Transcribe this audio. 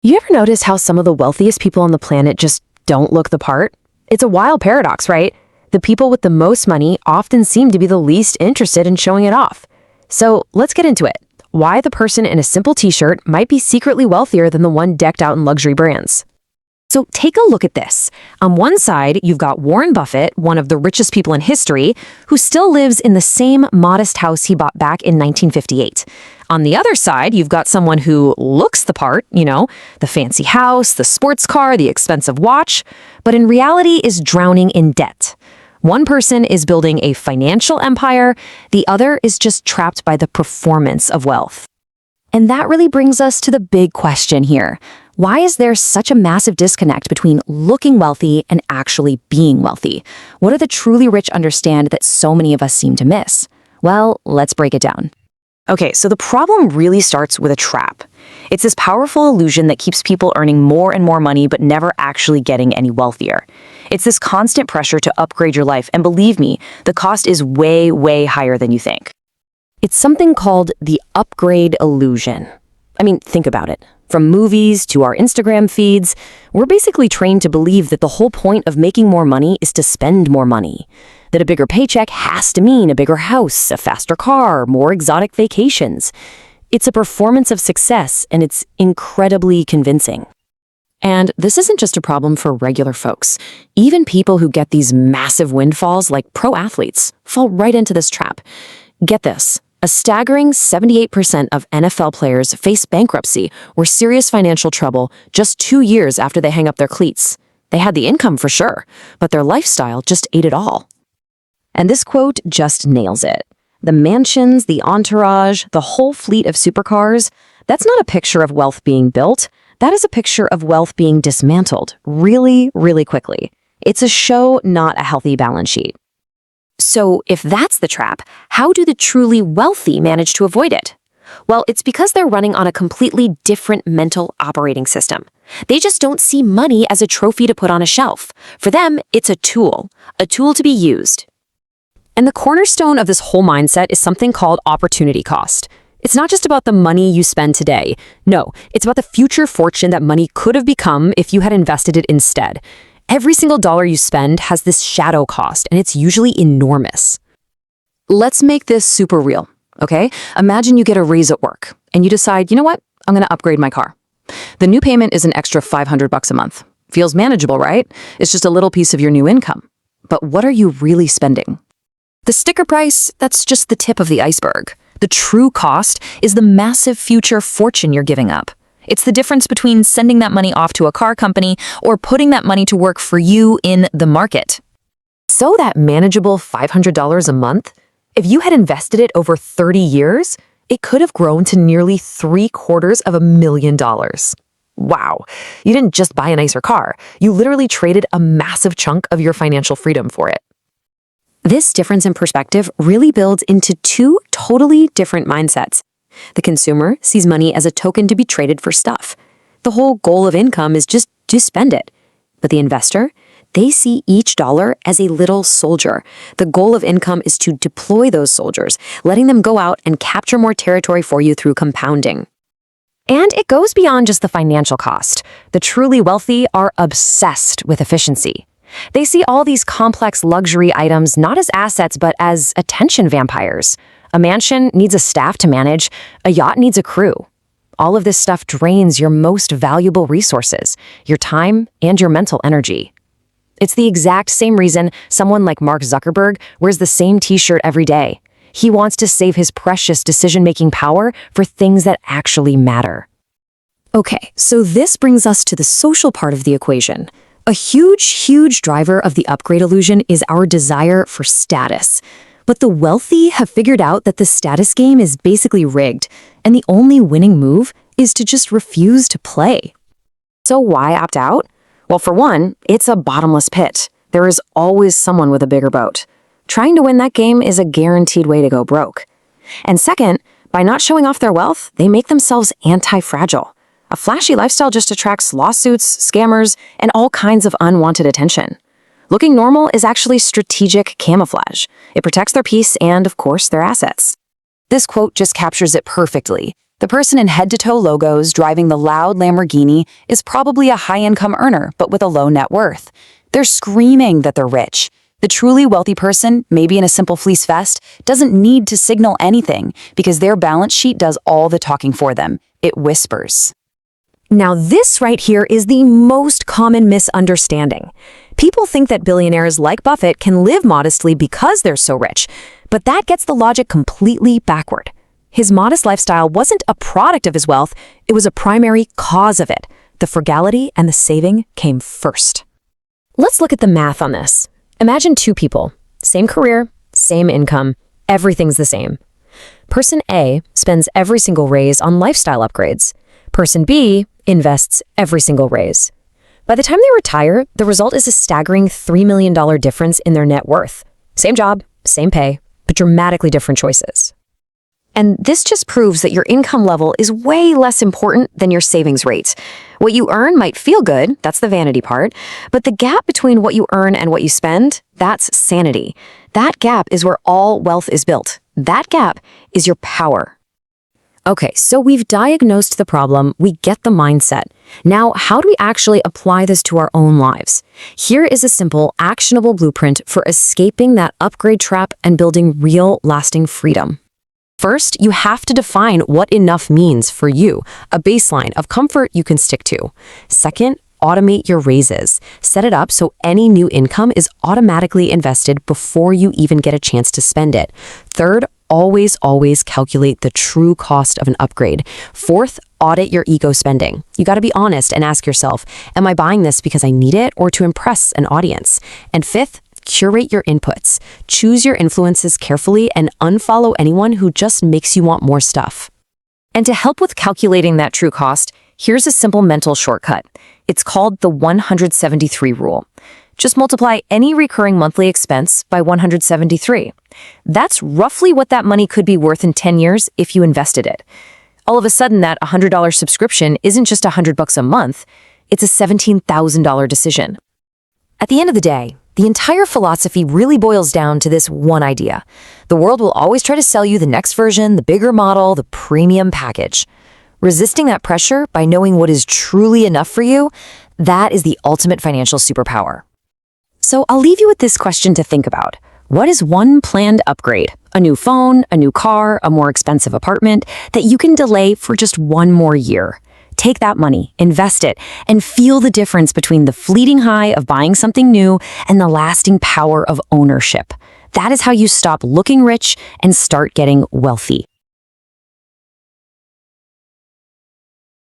You ever notice how some of the wealthiest people on the planet just don't look the part? It's a wild paradox, right? The people with the most money often seem to be the least interested in showing it off. So let's get into it. Why the person in a simple t-shirt might be secretly wealthier than the one decked out in luxury brands. So take a look at this. On one side, you've got Warren Buffett, one of the richest people in history, who still lives in the same modest house he bought back in 1958. On the other side, you've got someone who looks the part, the fancy house, the sports car, the expensive watch, but in reality is drowning in debt. One person is building a financial empire, the other is just trapped by the performance of wealth. And that really brings us to the big question here. Why is there such a massive disconnect between looking wealthy and actually being wealthy? What do the truly rich understand that so many of us seem to miss? Well, let's break it down. Okay, so the problem really starts with a trap. It's this powerful illusion that keeps people earning more and more money but never actually getting any wealthier. It's this constant pressure to upgrade your life, and believe me, the cost is way, way higher than you think. It's something called the upgrade illusion. I mean, think about it. From movies to our Instagram feeds, we're basically trained to believe that the whole point of making more money is to spend more money. That a bigger paycheck has to mean a bigger house, a faster car, more exotic vacations. It's a performance of success, and it's incredibly convincing. And this isn't just a problem for regular folks. Even people who get these massive windfalls, like pro athletes, fall right into this trap. Get this. A staggering 78% of NFL players face bankruptcy or serious financial trouble just 2 years after they hang up their cleats. They had the income for sure, but their lifestyle just ate it all. And this quote just nails it. The mansions, the entourage, the whole fleet of supercars, that's not a picture of wealth being built. That is a picture of wealth being dismantled really, really quickly. It's a show, not a healthy balance sheet. So if that's the trap, how do the truly wealthy manage to avoid it? Well, it's because they're running on a completely different mental operating system. They just don't see money as a trophy to put on a shelf. For them, it's a tool to be used. And the cornerstone of this whole mindset is something called opportunity cost. It's not just about the money you spend today. No, it's about the future fortune that money could have become if you had invested it instead. Every single dollar you spend has this shadow cost, and it's usually enormous. Let's make this super real, okay? Imagine you get a raise at work, and you decide, you know what? I'm going to upgrade my car. The new payment is an extra $500 a month. Feels manageable, right? It's just a little piece of your new income. But what are you really spending? The sticker price, that's just the tip of the iceberg. The true cost is the massive future fortune you're giving up. It's the difference between sending that money off to a car company or putting that money to work for you in the market. So that manageable $500 a month, if you had invested it over 30 years, it could have grown to nearly $750,000. Wow, you didn't just buy a nicer car. You literally traded a massive chunk of your financial freedom for it. This difference in perspective really builds into two totally different mindsets. The consumer sees money as a token to be traded for stuff. The whole goal of income is just to spend it. But the investor, they see each dollar as a little soldier. The goal of income is to deploy those soldiers, letting them go out and capture more territory for you through compounding. And it goes beyond just the financial cost. The truly wealthy are obsessed with efficiency. They see all these complex luxury items not as assets but as attention vampires. A mansion needs a staff to manage. A yacht needs a crew. All of this stuff drains your most valuable resources, your time and your mental energy. It's the exact same reason someone like Mark Zuckerberg wears the same t-shirt every day. He wants to save his precious decision-making power for things that actually matter. Okay, so this brings us to the social part of the equation. A huge driver of the upgrade illusion is our desire for status. But the wealthy have figured out that the status game is basically rigged, and the only winning move is to just refuse to play. So why opt out? Well, for one, it's a bottomless pit. There is always someone with a bigger boat. Trying to win that game is a guaranteed way to go broke. And second, by not showing off their wealth, they make themselves anti-fragile. A flashy lifestyle just attracts lawsuits, scammers, and all kinds of unwanted attention. Looking normal is actually strategic camouflage. It protects their peace and, of course, their assets. This quote just captures it perfectly. The person in head-to-toe logos driving the loud Lamborghini is probably a high-income earner, but with a low net worth. They're screaming that they're rich. The truly wealthy person, maybe in a simple fleece vest, doesn't need to signal anything because their balance sheet does all the talking for them. It whispers. Now, this right here is the most common misunderstanding. People think that billionaires like Buffett can live modestly because they're so rich, but that gets the logic completely backward. His modest lifestyle wasn't a product of his wealth, it was a primary cause of it. The frugality and the saving came first. Let's look at the math on this. Imagine two people, same career, same income, everything's the same. Person A spends every single raise on lifestyle upgrades. Person B invests every single raise. By the time they retire, the result is a staggering $3 million difference in their net worth. Same job, same pay, but dramatically different choices. And this just proves that your income level is way less important than your savings rate. What you earn might feel good, that's the vanity part, but the gap between what you earn and what you spend, that's sanity. That gap is where all wealth is built. That gap is your power. Okay, so we've diagnosed the problem, we get the mindset. Now, how do we actually apply this to our own lives? Here is a simple, actionable blueprint for escaping that upgrade trap and building real, lasting freedom. First, you have to define what enough means for you, a baseline of comfort you can stick to. Second, automate your raises. Set it up so any new income is automatically invested before you even get a chance to spend it. Third, always calculate the true cost of an upgrade. Fourth, audit your ego spending. You got to be honest and ask yourself, am I buying this because I need it or to impress an audience? And fifth, curate your inputs. Choose your influences carefully and unfollow anyone who just makes you want more stuff. And to help with calculating that true cost, here's a simple mental shortcut. It's called the 173 rule. Just multiply any recurring monthly expense by 173. That's roughly what that money could be worth in 10 years if you invested it. All of a sudden, that $100 subscription isn't just $100 a month, it's a $17,000 decision. At the end of the day, the entire philosophy really boils down to this one idea. The world will always try to sell you the next version, the bigger model, the premium package. Resisting that pressure by knowing what is truly enough for you, that is the ultimate financial superpower. So I'll leave you with this question to think about. What is one planned upgrade, a new phone, a new car, a more expensive apartment, that you can delay for just one more year? Take that money, invest it, and feel the difference between the fleeting high of buying something new and the lasting power of ownership. That is how you stop looking rich and start getting wealthy.